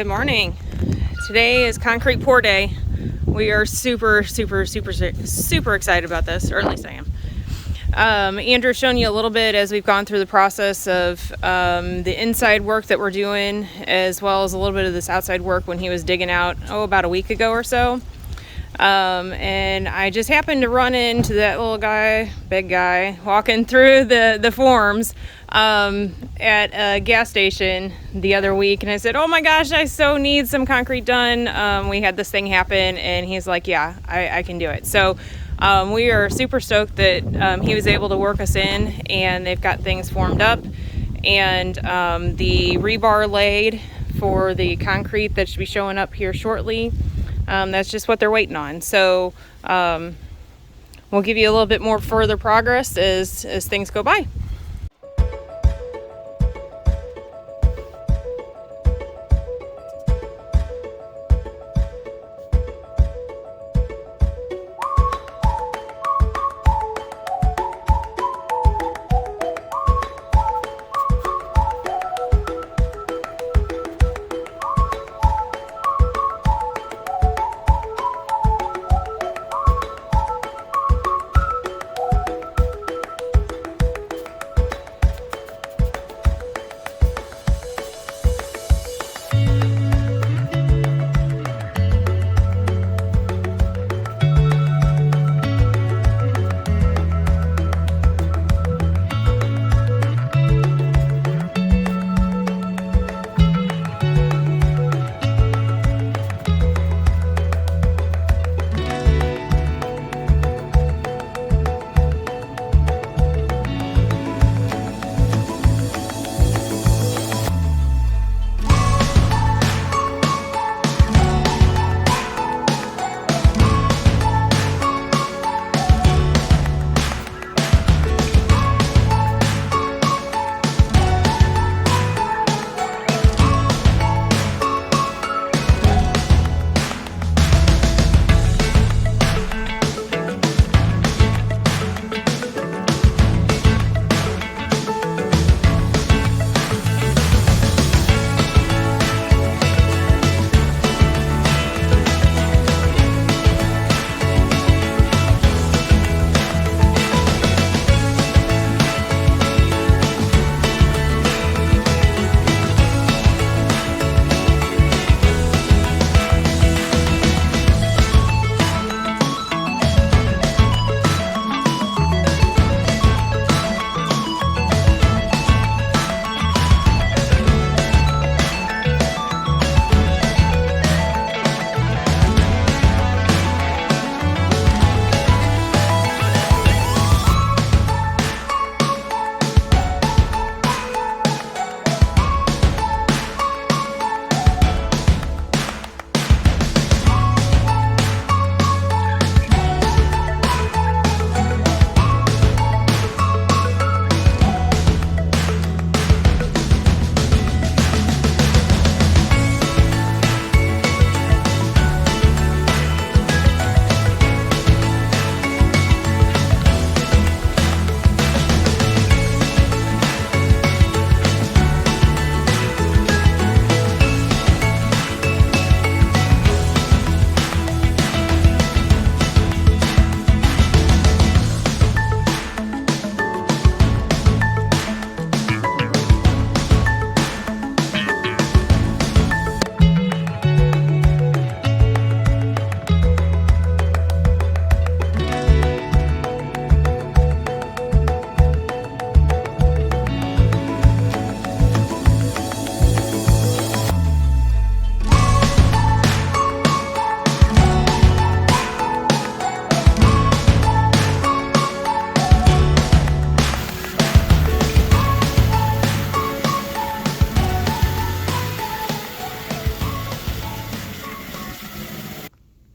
Good morning. Today is concrete pour day. We are super excited about this, or at least I am. Andrew's shown you a little bit as we've gone through the process of the inside work that we're doing, as well as a little bit of this outside work when he was digging out, about a week ago or so. And I just happened to run into that little guy, big guy, walking through the forms at a gas station the other week, and I said, oh my gosh, I so need some concrete done. We had this thing happen, and he's like, yeah, I can do it. So we are super stoked that he was able to work us in, and they've got things formed up, and the rebar laid for the concrete that should be showing up here shortly. That's just what they're waiting on. So we'll give you a little bit more further progress as things go by.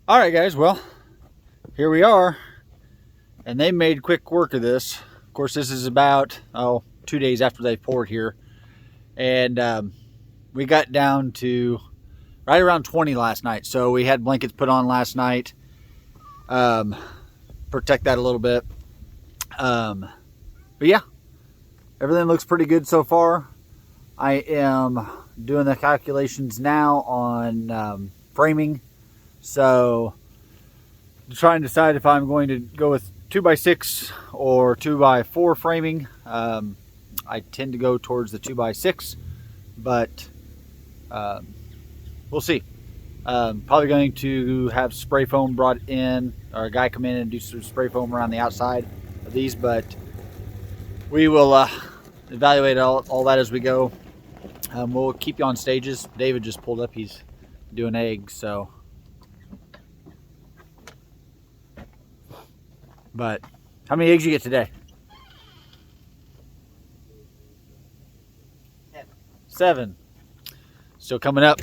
All right, guys, well, here we are, and they made quick work of this. Of course, this is about 2 days after they poured here, and we got down to right around 20 last night. So we had blankets put on last night, protect that a little bit. But yeah, everything looks pretty good so far. I am doing the calculations now on framing. So to try and decide if I'm going to go with 2x6 or 2x4 framing. I tend to go towards the 2x6, but we'll see. Probably going to have spray foam brought in, or a guy come in and do some spray foam around the outside of these, but we will evaluate all that as we go. We'll keep you on stages. David just pulled up, he's doing eggs, so. But how many eggs you get today? 7. Still coming up,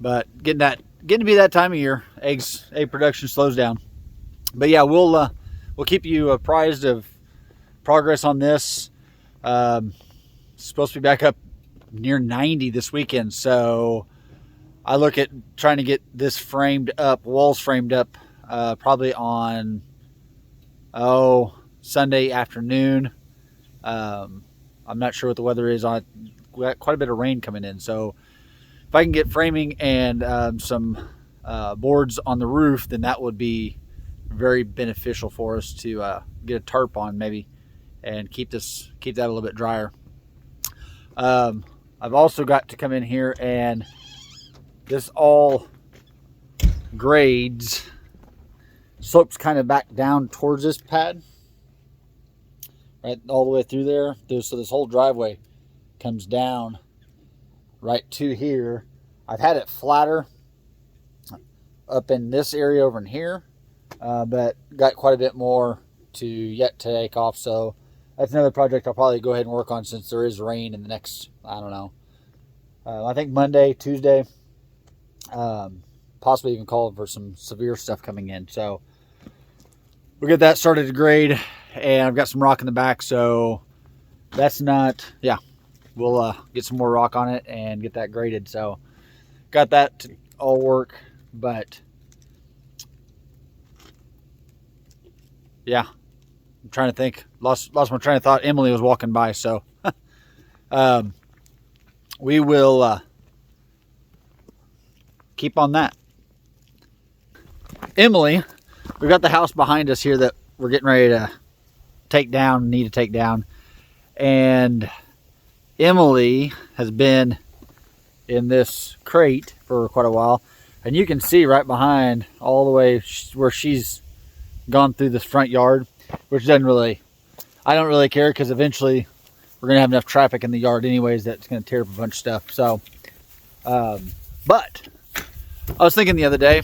but getting to be that time of year. Egg production slows down. But yeah, we'll keep you apprised of progress on this. Supposed to be back up near 90 this weekend, so I look at trying to get this framed up, walls framed up, probably on Sunday afternoon. I'm not sure what the weather is on. We got quite a bit of rain coming in, so if I can get framing and some boards on the roof, then that would be very beneficial for us to get a tarp on maybe and keep that a little bit drier. I've also got to come in here, and this all grades, slopes kind of back down towards this pad, right all the way through there. So this whole driveway comes down right to here. I've had it flatter up in this area over in here, but got quite a bit more yet to take off. So that's another project I'll probably go ahead and work on, since there is rain in the next, I don't know, I think Monday, Tuesday, possibly even call for some severe stuff coming in. So we'll get that started to grade, and I've got some rock in the back, so that's not, yeah, we'll get some more rock on it and get that graded. So got that to all work, but yeah, I'm trying to think, lost my train of thought. Emily was walking by, so we will keep on that. Emily, we've got the house behind us here that we're getting ready to need to take down, and Emily has been in this crate for quite a while, and you can see right behind all the way where she's gone through this front yard, which I don't really care, because eventually we're gonna have enough traffic in the yard anyways that's gonna tear up a bunch of stuff. So but I was thinking the other day,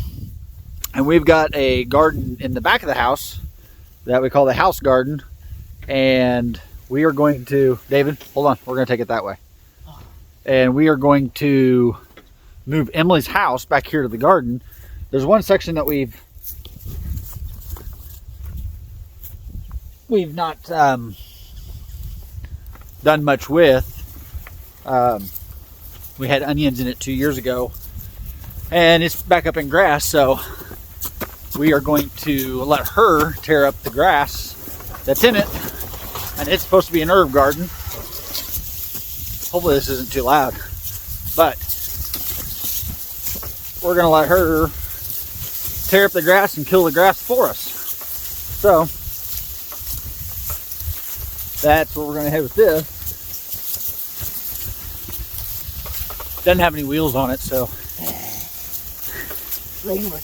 and we've got a garden in the back of the house that we call the house garden, and we are going to, David, hold on, we're going to take it that way. And we are going to move Emily's house back here to the garden. There's one section that we've not done much with. We had onions in it 2 years ago, and it's back up in grass, so we are going to let her tear up the grass that's in it. And it's supposed to be an herb garden. Hopefully this isn't too loud, but we're gonna let her tear up the grass and kill the grass for us. So that's where we're gonna head with this. Doesn't have any wheels on it, so rain workout.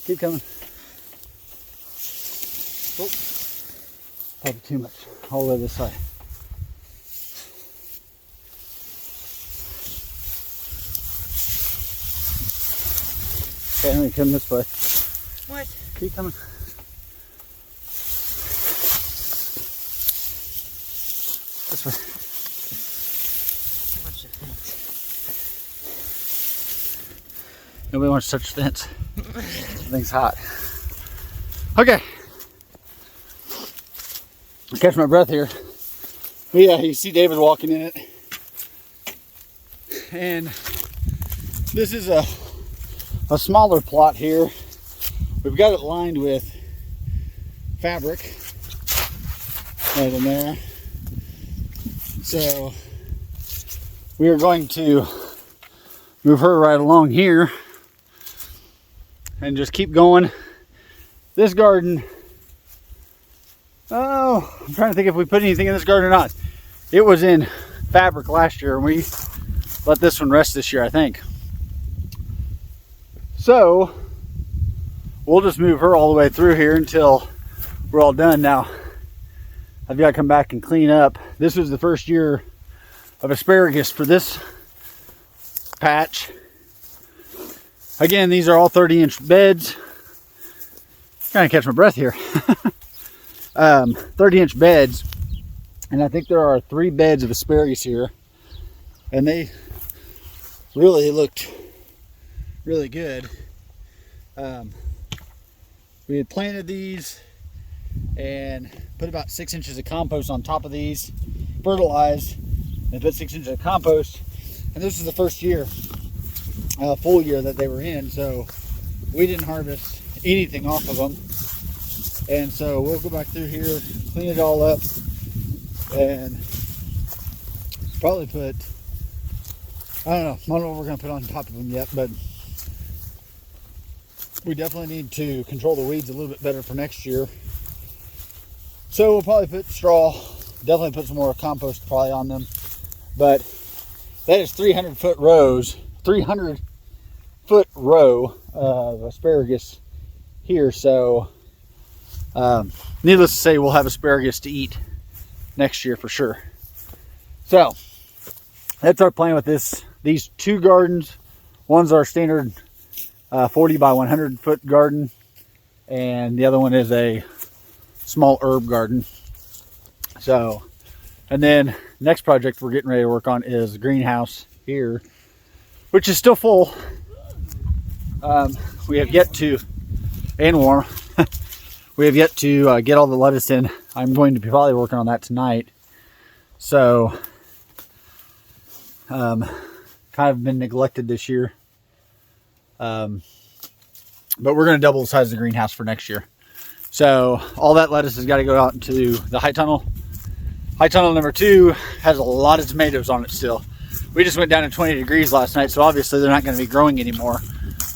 Keep coming. Oh, probably too much. All the way this side. Okay, let me come this way. What? Keep coming. This way. Watch the fence. Nobody wants to touch the fence. Everything's hot. Okay. catch my breath here. But yeah, you see David walking in it. And this is a smaller plot here. We've got it lined with fabric right in there. So we are going to move her right along here and just keep going. This garden, oh, I'm trying to think if we put anything in this garden or not. It was in fabric last year, and we let this one rest this year, I think. So we'll just move her all the way through here until we're all done. Now I've got to come back and clean up. This was the first year of asparagus for this patch. Again, these are all 30-inch beds. Trying to catch my breath here. 30-inch beds, and I think there are 3 beds of asparagus here, and they really looked really good. We had planted these and put about 6 inches of compost on top of these, fertilized, and put 6 inches of compost. And this is the first year, full year that they were in, so we didn't harvest anything off of them. And so we'll go back through here, clean it all up, and probably put, I don't know what we're going to put on top of them yet, but we definitely need to control the weeds a little bit better for next year. So we'll probably put straw, definitely put some more compost probably on them. But that is 300-foot rows, 300-foot row of asparagus here. So needless to say, we'll have asparagus to eat next year for sure. So that's our plan with these 2 gardens. One's our standard 40 by 100 foot garden, and the other one is a small herb garden. So, and then next project we're getting ready to work on is the greenhouse here, which is still full. We have yet to, and warm, we have yet to get all the lettuce in. I'm going to be probably working on that tonight. So, kind of been neglected this year. But we're going to double the size of the greenhouse for next year. So all that lettuce has got to go out into the high tunnel. High tunnel number 2 has a lot of tomatoes on it still. We just went down to 20 degrees last night, so obviously they're not going to be growing anymore.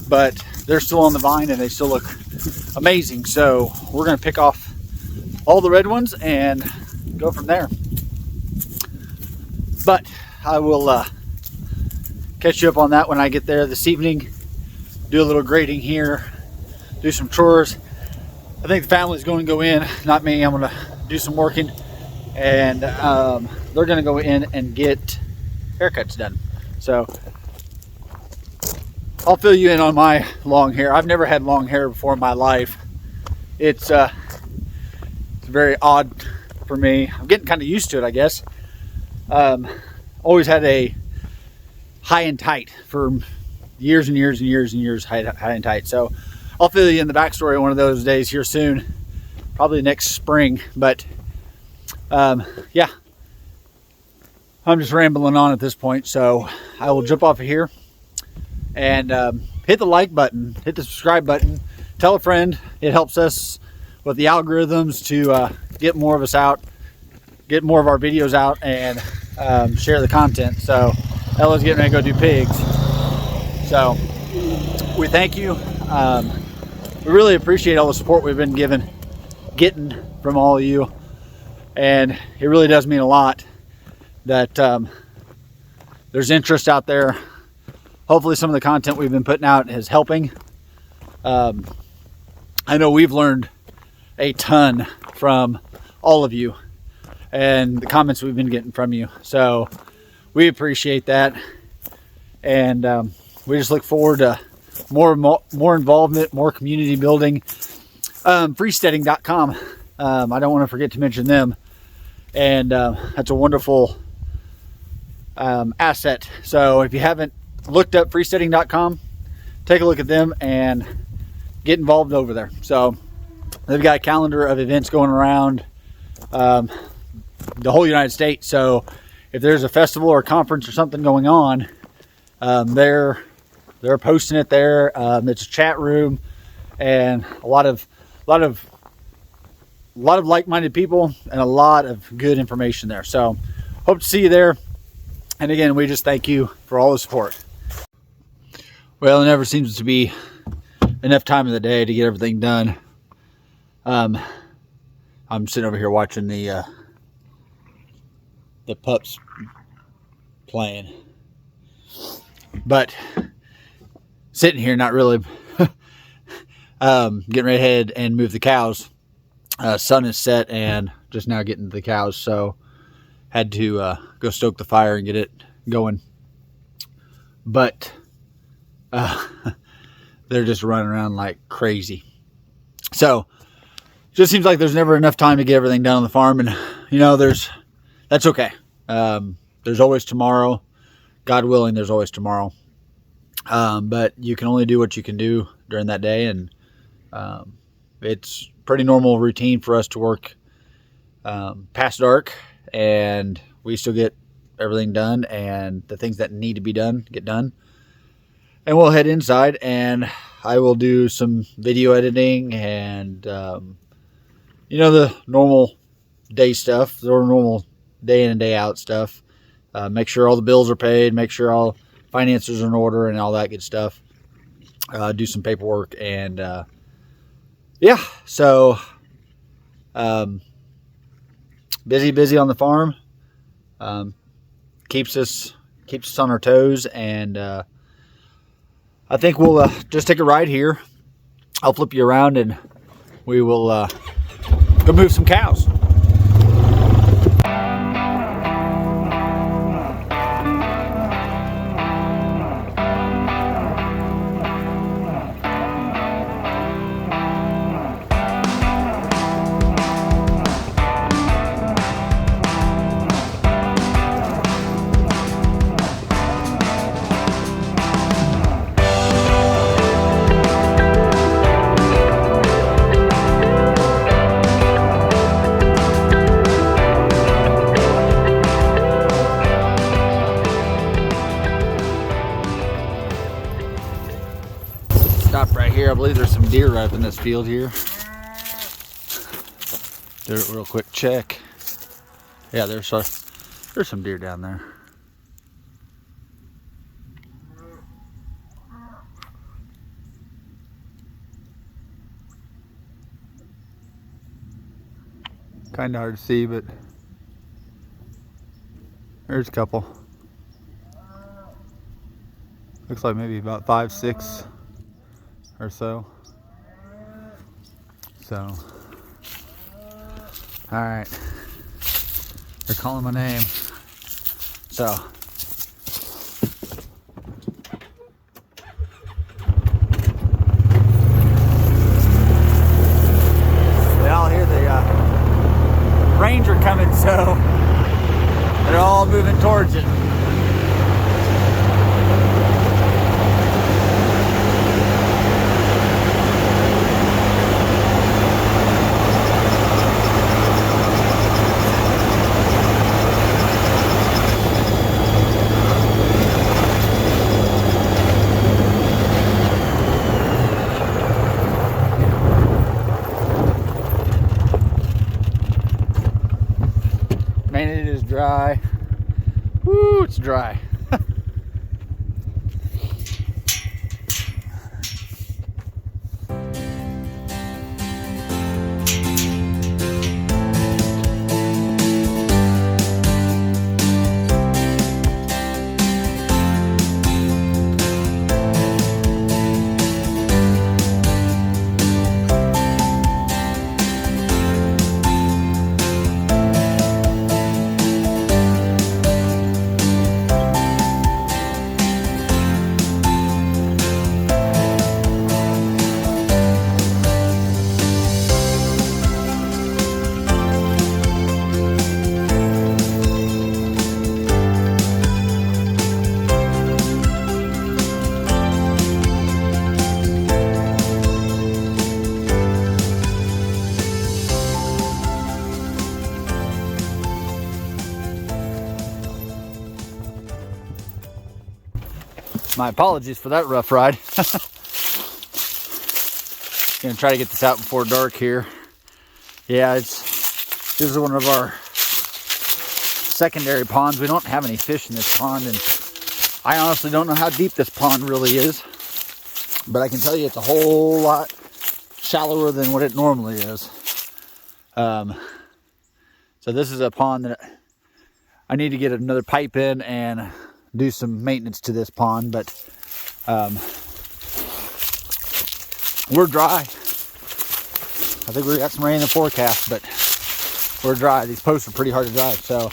But they're still on the vine and they still look amazing. So we're going to pick off all the red ones and go from there. But I will catch you up on that when I get there this evening. Do a little grading here, do some chores. I think the family's going to go in, not me. I'm going to do some working, and they're going to go in and get haircuts done. So I'll fill you in on my long hair. I've never had long hair before in my life. It's very odd for me. I'm getting kind of used to it, I guess. Always had a high and tight for years and years and years and years, high and tight. So I'll fill you in the backstory one of those days here soon, probably next spring. But yeah, I'm just rambling on at this point, so I will jump off of here and hit the like button, hit the subscribe button, tell a friend. It helps us with the algorithms to get more of us out, get more of our videos out, and share the content. So Ella's getting ready to go do pigs. So we thank you. We really appreciate all the support we've been getting from all of you, and it really does mean a lot that there's interest out there. Hopefully some of the content we've been putting out is helping. I know we've learned a ton from all of you and the comments we've been getting from you, so we appreciate that. And we just look forward to more involvement, more community building. Freesteading.com. I don't want to forget to mention them. And that's a wonderful asset. So if you haven't looked up freesteading.com, take a look at them and get involved over there. So they've got a calendar of events going around. the whole United States. So if there's a festival or a conference or something going on, they're posting it there. It's a chat room, and a lot of like-minded people and a lot of good information there. So hope to see you there. And again, we just thank you for all the support. Well, it never seems to be enough time of the day to get everything done. I'm sitting over here watching the pups playing, but sitting here not really getting ready to head and move the cows. Sun is set and just now getting to the cows, so had to go stoke the fire and get it going. But they're just running around like crazy. So just seems like there's never enough time to get everything done on the farm, and that's okay. There's always tomorrow. God willing, there's always tomorrow. But you can only do what you can do during that day, and it's pretty normal routine for us to work past dark, and we still get everything done, and the things that need to be done get done. And we'll head inside, and I will do some video editing and the normal day stuff, the normal day in and day out stuff. Make sure all the bills are paid, make sure all finances are in order and all that good stuff. Do some paperwork, and so busy on the farm. Keeps us on our toes, and I think we'll just take a ride here. I'll flip you around, and we will go move some cows. Stop right here. I believe there's some deer right up in this field here. Do a real quick check. Yeah, there's some deer down there. Kind of hard to see, but there's a couple. Looks like maybe about 5, 6 or so. So, all right, they're calling my name. So, they all hear the ranger coming, so they're all moving towards it. Man, it is dry. Woo, it's dry. My apologies for that rough ride. Gonna try to get this out before dark here. Yeah, this is one of our secondary ponds. We don't have any fish in this pond, and I honestly don't know how deep this pond really is, but I can tell you it's a whole lot shallower than what it normally is. So this is a pond that I need to get another pipe in and do some maintenance to this pond, but we're dry. I think we got some rain in the forecast, but we're dry. These posts are pretty hard to dry, so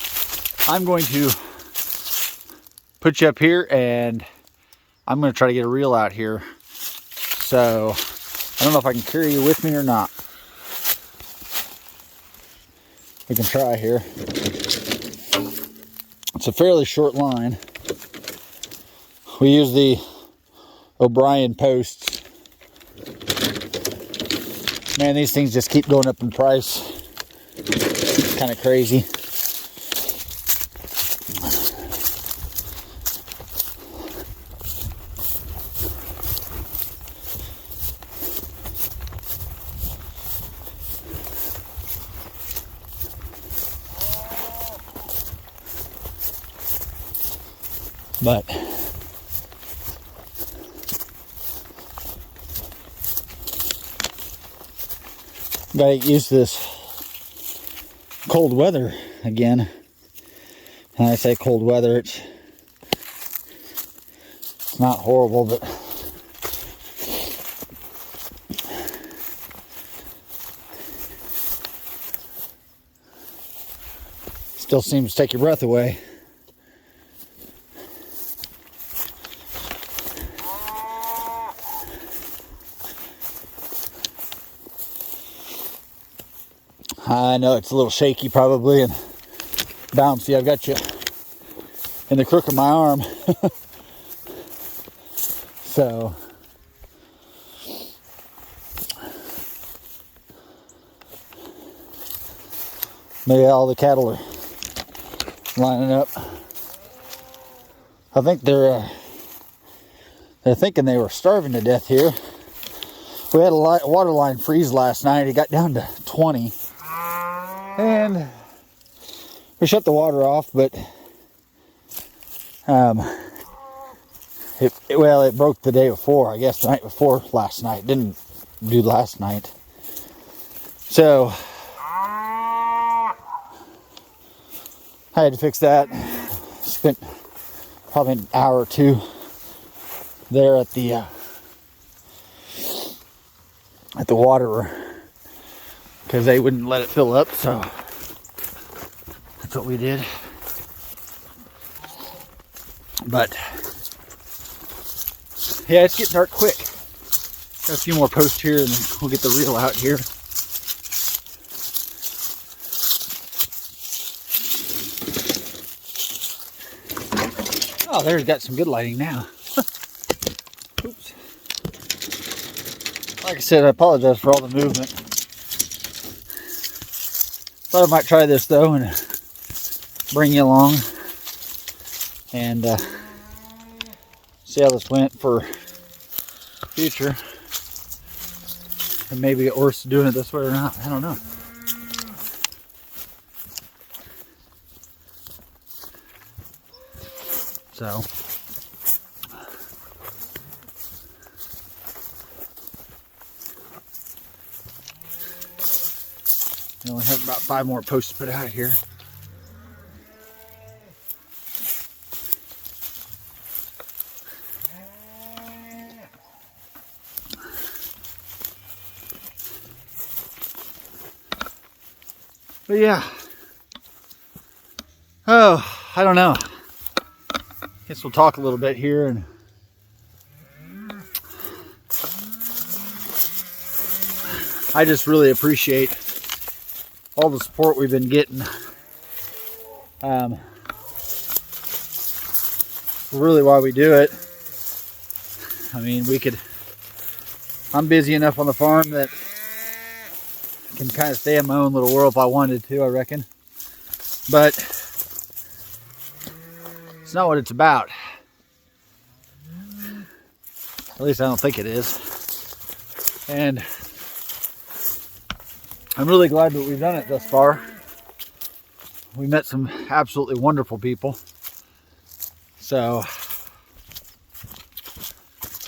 I'm going to put you up here, and I'm going to try to get a reel out here. So I don't know if I can carry you with me or not. We can try here. It's a fairly short line. We use the O'Brien posts. Man, these things just keep going up in price. It's kind of crazy. But gotta get used to this cold weather again. And I say cold weather, it's not horrible, but still seems to take your breath away. I know it's a little shaky probably and bouncy. I've got you in the crook of my arm. So maybe all the cattle are lining up. I think they're thinking they were starving to death here. We had a water line freeze last night. It got down to 20. And we shut the water off, but it broke the day before. I guess the night before last night. Didn't do last night. So I had to fix that. Spent probably an hour or two there at the water, because they wouldn't let it fill up, so that's what we did. But yeah, it's getting dark quick. Got a few more posts here, and then we'll get the reel out here. Oh, there's got some good lighting now. Oops. Like I said, I apologize for all the movement. Thought I might try this though and bring you along and see how this went for future. And maybe get worse doing it this way or not. I don't know. So we only have about 5 more posts to put out here. But yeah. Oh, I don't know. Guess we'll talk a little bit here, and I just really appreciate all the support we've been getting. Really why we do it. I mean, I'm busy enough on the farm that I can kind of stay in my own little world if I wanted to, I reckon. But it's not what it's about. At least I don't think it is. And I'm really glad that we've done it thus far. We met some absolutely wonderful people. So,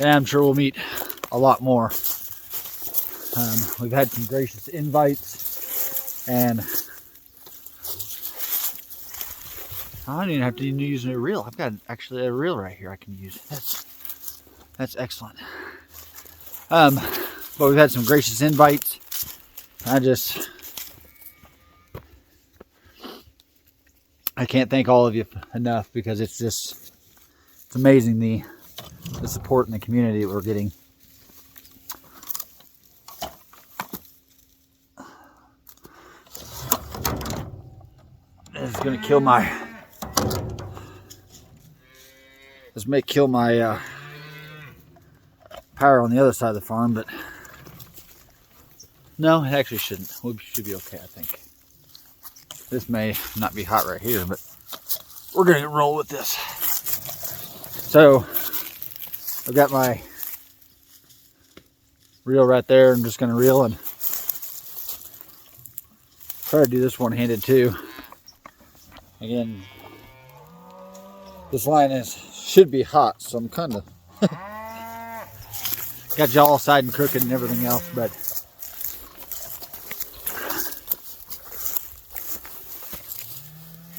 and I'm sure we'll meet a lot more. We've had some gracious invites, and I don't even have to use a reel. I've got actually a reel right here I can use. That's excellent. But we've had some gracious invites. I can't thank all of you enough, because it's amazing the support in the community that we're getting. This is gonna kill my. This may kill my power on the other side of the farm, but no, it actually shouldn't. We should be okay, I think. This may not be hot right here, but we're gonna roll with this. So I've got my reel right there. I'm just gonna reel and try to do this one-handed too. Again, this line should be hot, so I'm kind of got you all side and crooked and everything else, but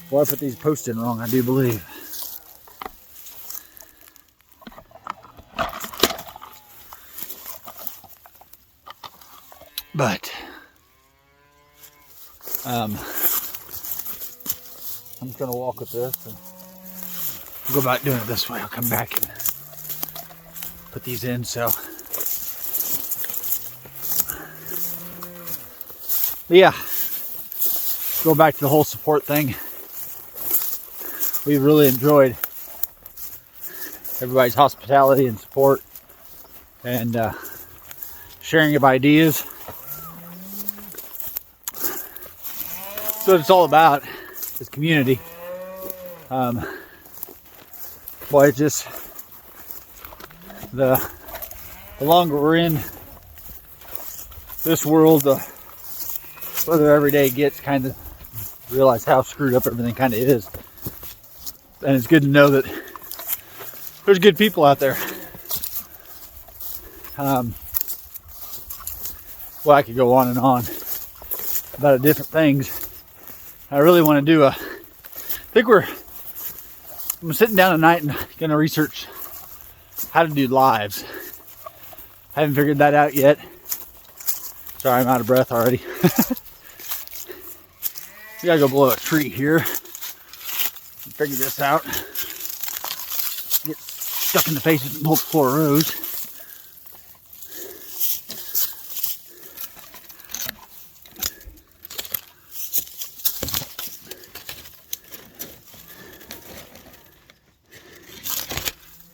well, I put these posts in wrong, I do believe. But I'm just gonna walk with this and go about doing it this way. I'll come back and put these in. So, but yeah, go back to the whole support thing. We've really enjoyed everybody's hospitality and support, and sharing of ideas. That's what it's all about, is community. Boy, it's just the longer we're in this world, the further every day gets, kind of realize how screwed up everything kind of is. And it's good to know that there's good people out there. Well, I could go on and on about different things. I really want to do I'm sitting down tonight and going to research how to do lives. I haven't figured that out yet. Sorry, I'm out of breath already. We gotta go blow a tree here. Figure this out. Get stuck in the face with multiple rows.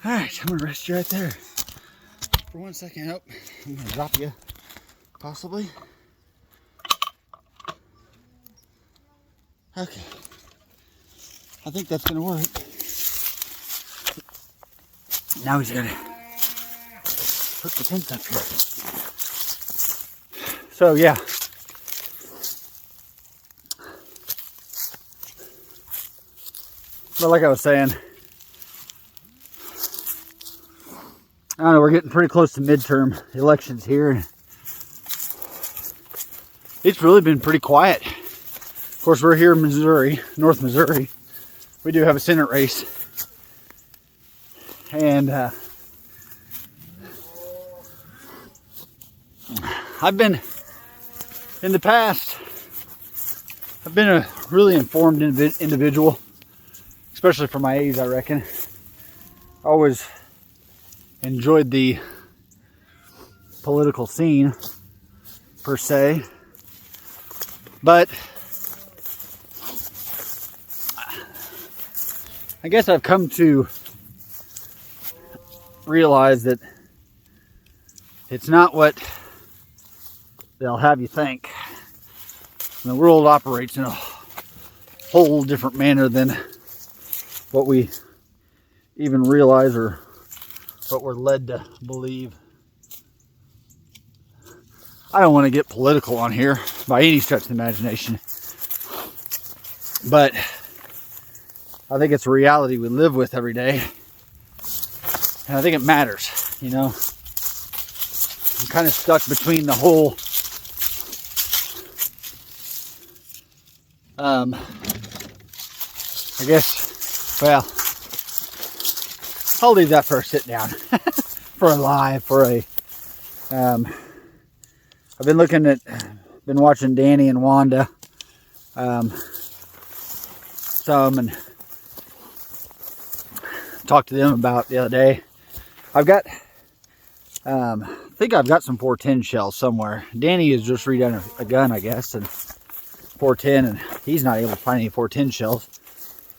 Alright, I'm gonna rest you right there for 1 second. Oh, I'm gonna drop you, possibly. Okay, I think that's gonna work. Now he's gonna hook the tent up here. So yeah, but like I was saying, I don't know, we're getting pretty close to midterm elections here. It's really been pretty quiet. Of course, we're here in Missouri, North Missouri. We do have a Senate race. And I've been, in the past, I've been a really informed individual, especially for my age, I reckon. I always enjoyed the political scene, per se. But I guess I've come to realize that it's not what they'll have you think. And the world operates in a whole different manner than what we even realize or what we're led to believe. I don't want to get political on here by any stretch of the imagination, but I think it's a reality we live with every day, and I think it matters. You know, I'm kind of stuck between the whole I guess, well, I'll leave that for a sit down. For a live, I've been been watching Danny and Wanda, some, and talked to them about the other day. I've got, I think I've got some 410 shells somewhere. Danny has just redone a gun, I guess, and 410, and he's not able to find any 410 shells,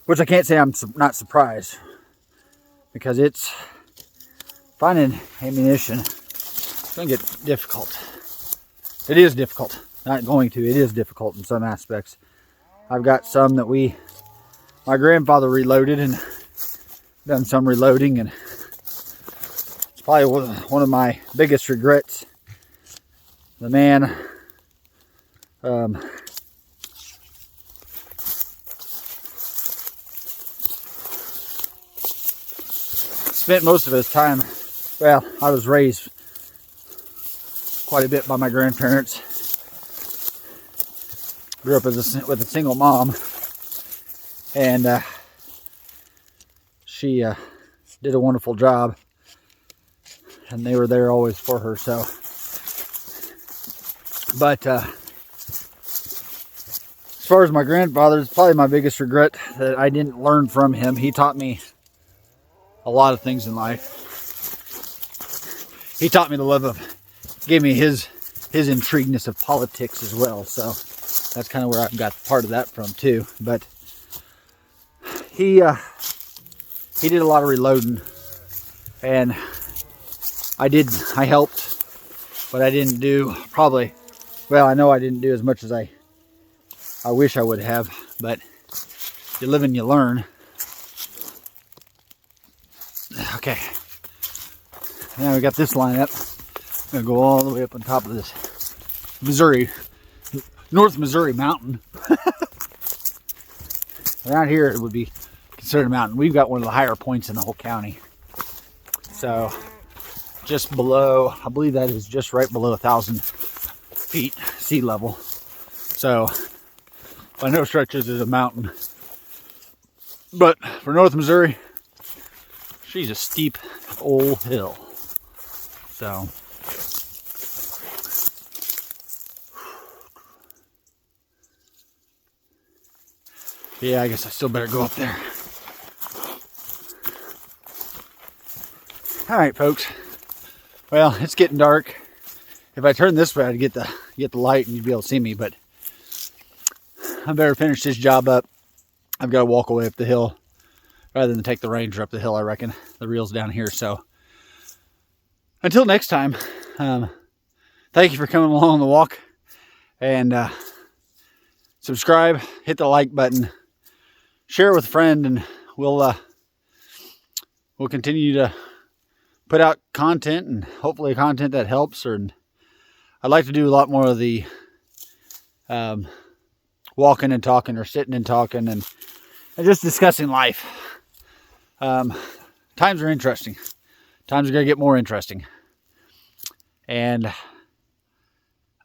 which I can't say I'm not surprised, because it's finding ammunition. It's going to get difficult. It is difficult. Not going to. It is difficult in some aspects. I've got some that my grandfather reloaded and done some reloading, and it's probably one of my biggest regrets. The man spent most of his time, well, I was raised quite a bit by my grandparents. Grew up with a single mom, and she did a wonderful job, and they were there always for her. So, but as far as my grandfather, it's probably my biggest regret that I didn't learn from him. He taught me a lot of things in life. He taught me the love of, gave me his intrigueness of politics as well. So that's kind of where I got part of that from too. But he did a lot of reloading, and I helped, but I didn't do probably, well, I know I didn't do as much as I wish I would have, but you live and you learn. Okay, now we got this line up. I'm gonna go all the way up on top of this North Missouri mountain. Around here it would be considered a mountain. We've got one of the higher points in the whole county. So just below, I believe that is just right below 1,000 feet sea level. So by no stretches is a mountain. But for North Missouri, she's a steep old hill. So yeah, I guess I still better go up there. All right, folks. Well, it's getting dark. If I turn this way, I'd get the light and you'd be able to see me. But I better finish this job up. I've got to walk away up the hill rather than take the Ranger up the hill. I reckon the reel's down here. So until next time, thank you for coming along on the walk, and subscribe, hit the like button, share it with a friend, and we'll continue to put out content, and hopefully content that helps. Or I'd like to do a lot more of the walking and talking, or sitting and talking, and just discussing life. Times are interesting. Times are going to get more interesting. And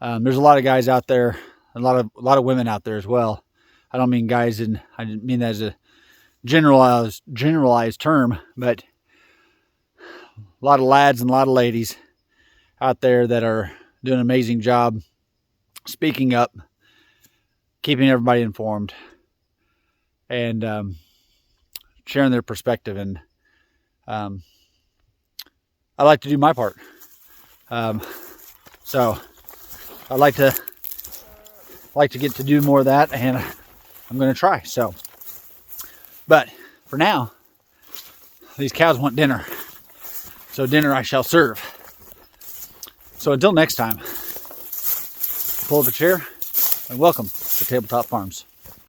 there's a lot of guys out there, a lot of women out there as well. I don't mean guys, and I didn't mean that as a generalized term, but a lot of lads and a lot of ladies out there that are doing an amazing job speaking up, keeping everybody informed, and sharing their perspective. And I like to do my part. So I'd like to get to do more of that, and I'm going to try. So, but for now, these cows want dinner. So dinner I shall serve. So until next time, pull up a chair and welcome to Tabletop Farms.